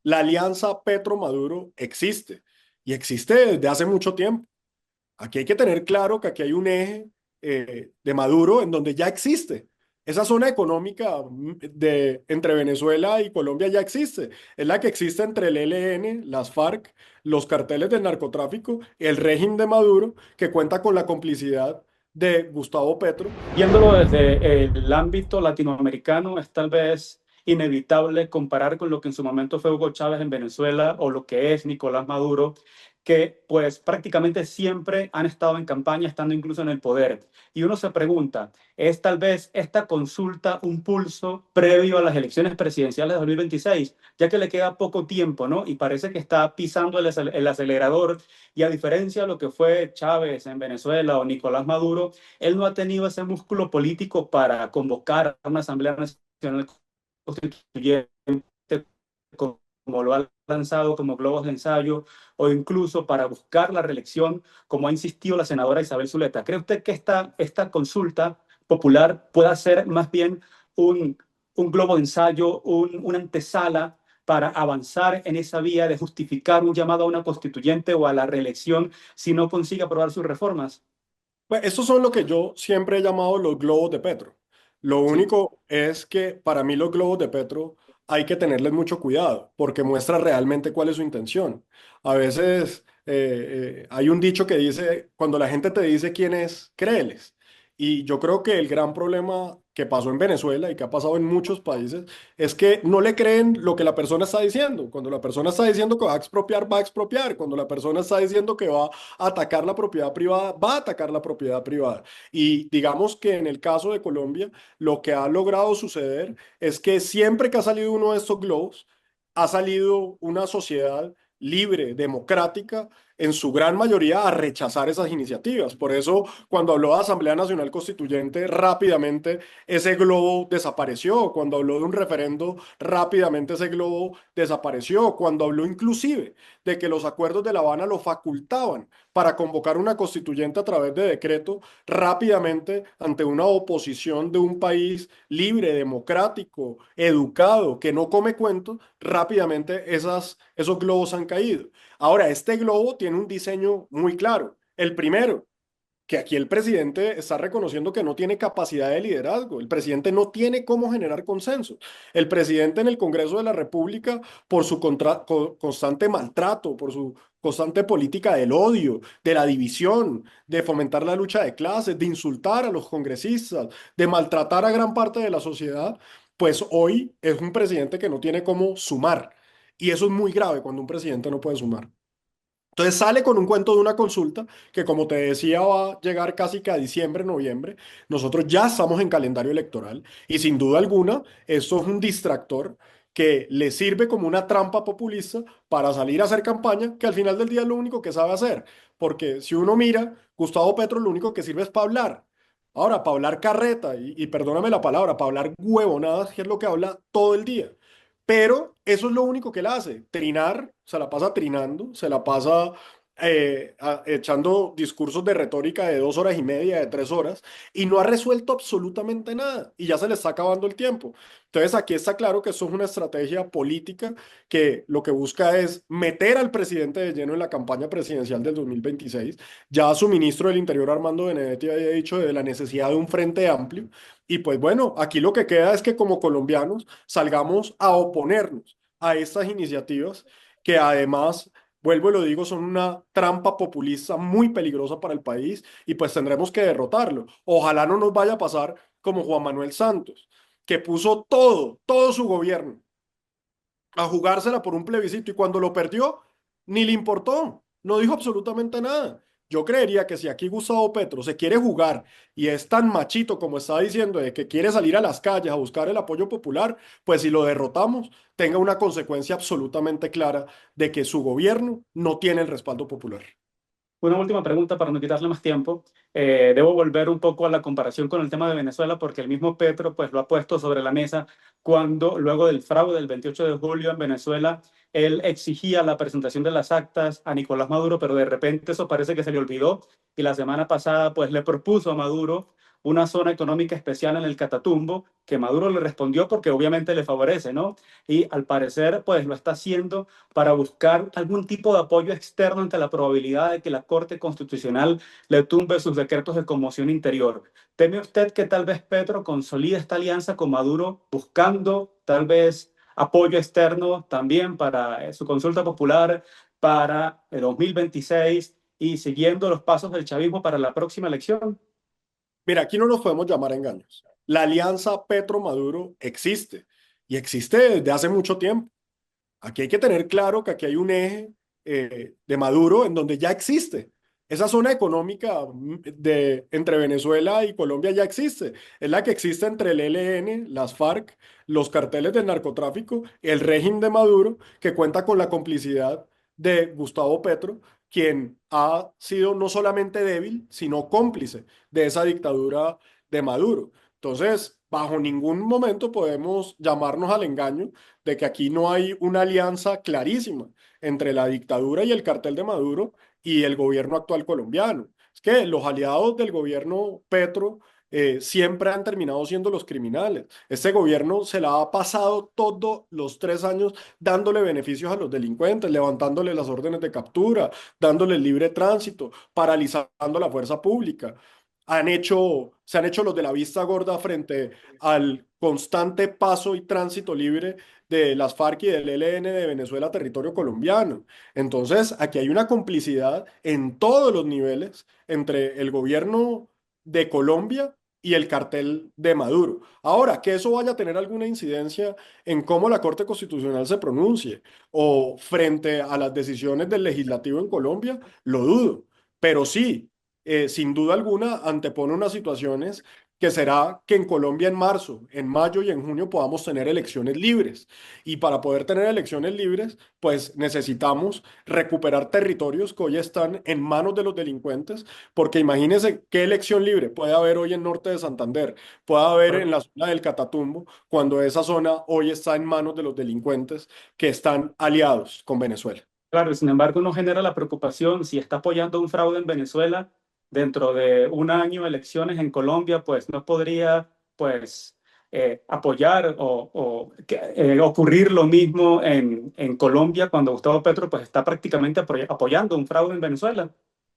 La alianza Petro-Maduro existe y existe desde hace mucho tiempo. Aquí hay que tener claro que aquí hay un eje de Maduro en donde ya existe. Esa zona económica entre Venezuela y Colombia ya existe. Es la que existe entre el ELN, las FARC, los carteles del narcotráfico, el régimen de Maduro, que cuenta con la complicidad de Gustavo Petro. Viéndolo desde el ámbito latinoamericano, es tal vez inevitable comparar con lo que en su momento fue Hugo Chávez en Venezuela o lo que es Nicolás Maduro, que pues prácticamente siempre han estado en campaña, estando incluso en el poder. Y uno se pregunta, ¿es tal vez esta consulta un pulso previo a las elecciones presidenciales de 2026? Ya que le queda poco tiempo, ¿no? Y parece que está pisando el acelerador, y a diferencia de lo que fue Chávez en Venezuela o Nicolás Maduro, él no ha tenido ese músculo político para convocar a una Asamblea Nacional Constituyente como lo ha lanzado como globos de ensayo, o incluso para buscar la reelección, como ha insistido la senadora Isabel Zuleta. ¿Cree usted que esta consulta popular pueda ser más bien un globo de ensayo, una antesala para avanzar en esa vía de justificar un llamado a una constituyente o a la reelección si no consigue aprobar sus reformas? Pues estos son lo que yo siempre he llamado los globos de Petro. Lo Sí. único es que para mí los globos de Petro hay que tenerles mucho cuidado porque muestra realmente cuál es su intención. A veces hay un dicho que dice, cuando la gente te dice quién es, créeles. Y yo creo que el gran problema que pasó en Venezuela y que ha pasado en muchos países es que no le creen lo que la persona está diciendo. Cuando la persona está diciendo que va a expropiar, va a expropiar. Cuando la persona está diciendo que va atacar la propiedad privada, va a atacar la propiedad privada. Y digamos que en el caso de Colombia, lo que ha logrado suceder es que siempre que ha salido uno de estos globos, ha salido una sociedad libre, democrática, en su gran mayoría a rechazar esas iniciativas. Por eso, cuando habló de Asamblea Nacional Constituyente, rápidamente ese globo desapareció. Cuando habló de un referendo, rápidamente ese globo desapareció. Cuando habló inclusive de que los acuerdos de La Habana lo facultaban para convocar una constituyente a través de decreto rápidamente ante una oposición de un país libre, democrático, educado, que no come cuentos, rápidamente esos globos han caído. Ahora, este globo tiene un diseño muy claro. El primero, que aquí el presidente está reconociendo que no tiene capacidad de liderazgo. El presidente no tiene cómo generar consenso. El presidente en el Congreso de la República, por su constante maltrato, por su constante política del odio, de la división, de fomentar la lucha de clases, de insultar a los congresistas, de maltratar a gran parte de la sociedad, pues hoy es un presidente que no tiene cómo sumar. Y eso es muy grave cuando un presidente no puede sumar. Entonces sale con un cuento de una consulta que, como te decía, va a llegar casi que a diciembre, noviembre. Nosotros ya estamos en calendario electoral y sin duda alguna esto es un distractor que le sirve como una trampa populista para salir a hacer campaña, que al final del día es lo único que sabe hacer. Porque si uno mira, Gustavo Petro lo único que sirve es para hablar. Ahora, para hablar carreta, y perdóname la palabra, para hablar huevonadas, que es lo que habla todo el día. Pero eso es lo único que él hace, trinar, se la pasa trinando, se la pasa echando discursos de retórica de 2 horas y media, de 3 horas, y no ha resuelto absolutamente nada, y ya se le está acabando el tiempo. Entonces aquí está claro que eso es una estrategia política que lo que busca es meter al presidente de lleno en la campaña presidencial del 2026. Ya su ministro del Interior, Armando Benedetti, había dicho de la necesidad de un frente amplio, y pues bueno, aquí lo que queda es que como colombianos salgamos a oponernos a estas iniciativas que además, vuelvo y lo digo, son una trampa populista muy peligrosa para el país y pues tendremos que derrotarlo. Ojalá no nos vaya a pasar como Juan Manuel Santos, que puso todo su gobierno a jugársela por un plebiscito y cuando lo perdió, ni le importó, no dijo absolutamente nada. Yo creería que si aquí Gustavo Petro se quiere jugar y es tan machito como está diciendo de que quiere salir a las calles a buscar el apoyo popular, pues si lo derrotamos, tenga una consecuencia absolutamente clara de que su gobierno no tiene el respaldo popular. Una última pregunta para no quitarle más tiempo. Debo volver un poco a la comparación con el tema de Venezuela porque el mismo Petro pues lo ha puesto sobre la mesa cuando luego del fraude del 28 de julio en Venezuela él exigía la presentación de las actas a Nicolás Maduro, pero de repente eso parece que se le olvidó y la semana pasada pues le propuso a Maduro una zona económica especial en el Catatumbo, que Maduro le respondió porque obviamente le favorece, ¿no? Y al parecer, pues lo está haciendo para buscar algún tipo de apoyo externo ante la probabilidad de que la Corte Constitucional le tumbe sus decretos de conmoción interior. ¿Teme usted que tal vez Petro consolide esta alianza con Maduro buscando tal vez apoyo externo también para su consulta popular para el 2026 y siguiendo los pasos del chavismo para la próxima elección? Mira, aquí no nos podemos llamar a engaños. La alianza Petro-Maduro existe y existe desde hace mucho tiempo. Aquí hay que tener claro que aquí hay un eje de Maduro en donde ya existe. Esa zona económica entre Venezuela y Colombia ya existe. Es la que existe entre el ELN, las FARC, los carteles del narcotráfico, el régimen de Maduro, que cuenta con la complicidad de Gustavo Petro, quien ha sido no solamente débil, sino cómplice de esa dictadura de Maduro. Entonces, bajo ningún momento podemos llamarnos al engaño de que aquí no hay una alianza clarísima entre la dictadura y el cartel de Maduro y el gobierno actual colombiano. Es que los aliados del gobierno Petro siempre han terminado siendo los criminales. Este gobierno se la ha pasado todos los 3 años dándole beneficios a los delincuentes, levantándole las órdenes de captura, dándole libre tránsito, paralizando la fuerza pública. Se han hecho los de la vista gorda frente al constante paso y tránsito libre de las FARC y del ELN de Venezuela a territorio colombiano. Entonces, aquí hay una complicidad en todos los niveles entre el gobierno de Colombia y el cartel de Maduro. Ahora, que eso vaya a tener alguna incidencia en cómo la Corte Constitucional se pronuncie o frente a las decisiones del legislativo en Colombia, lo dudo. Pero sí, sin duda alguna, antepone unas situaciones que será que en Colombia en marzo, en mayo y en junio podamos tener elecciones libres. Y para poder tener elecciones libres, pues necesitamos recuperar territorios que hoy están en manos de los delincuentes, porque imagínense qué elección libre puede haber hoy en norte de Santander, puede haber en la zona del Catatumbo, cuando esa zona hoy está en manos de los delincuentes que están aliados con Venezuela. Claro, y sin embargo, no genera la preocupación si está apoyando un fraude en Venezuela dentro de un año elecciones en Colombia, pues no podría pues apoyar ocurrir lo mismo en Colombia cuando Gustavo Petro pues está prácticamente apoyando un fraude en Venezuela.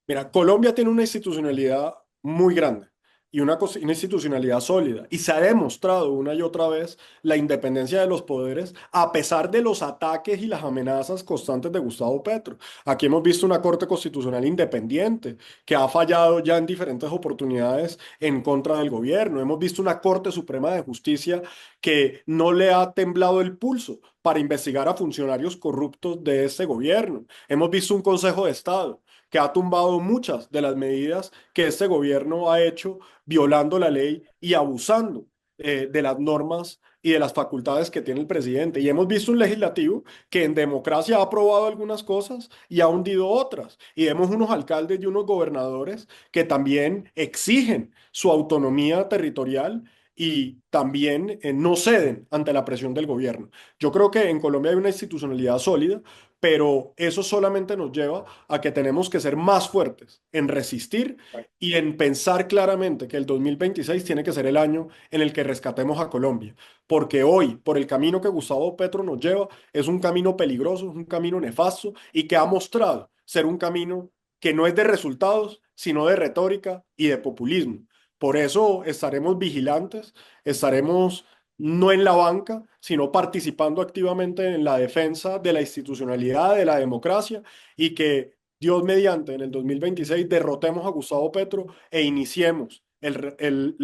Mira, Colombia tiene una institucionalidad muy grande y una institucionalidad sólida y se ha demostrado una y otra vez la independencia de los poderes a pesar de los ataques y las amenazas constantes de Gustavo Petro. Aquí hemos visto una Corte Constitucional independiente que ha fallado ya en diferentes oportunidades en contra del gobierno. Hemos visto una Corte Suprema de Justicia que no le ha temblado el pulso para investigar a funcionarios corruptos de este gobierno. Hemos visto un Consejo de Estado que ha tumbado muchas de las medidas que este gobierno ha hecho violando la ley y abusando de las normas y de las facultades que tiene el presidente. Y hemos visto un legislativo que en democracia ha aprobado algunas cosas y ha hundido otras. Y vemos unos alcaldes y unos gobernadores que también exigen su autonomía territorial y también no ceden ante la presión del gobierno. Yo creo que en Colombia hay una institucionalidad sólida, pero eso solamente nos lleva a que tenemos que ser más fuertes en resistir y en pensar claramente que el 2026 tiene que ser el año en el que rescatemos a Colombia, porque hoy, por el camino que Gustavo Petro nos lleva, es un camino peligroso, es un camino nefasto y que ha mostrado ser un camino que no es de resultados, sino de retórica y de populismo. Por eso estaremos vigilantes, estaremos no en la banca, sino participando activamente en la defensa de la institucionalidad, de la democracia y que Dios mediante en el 2026 derrotemos a Gustavo Petro e iniciemos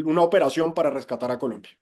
una operación para rescatar a Colombia.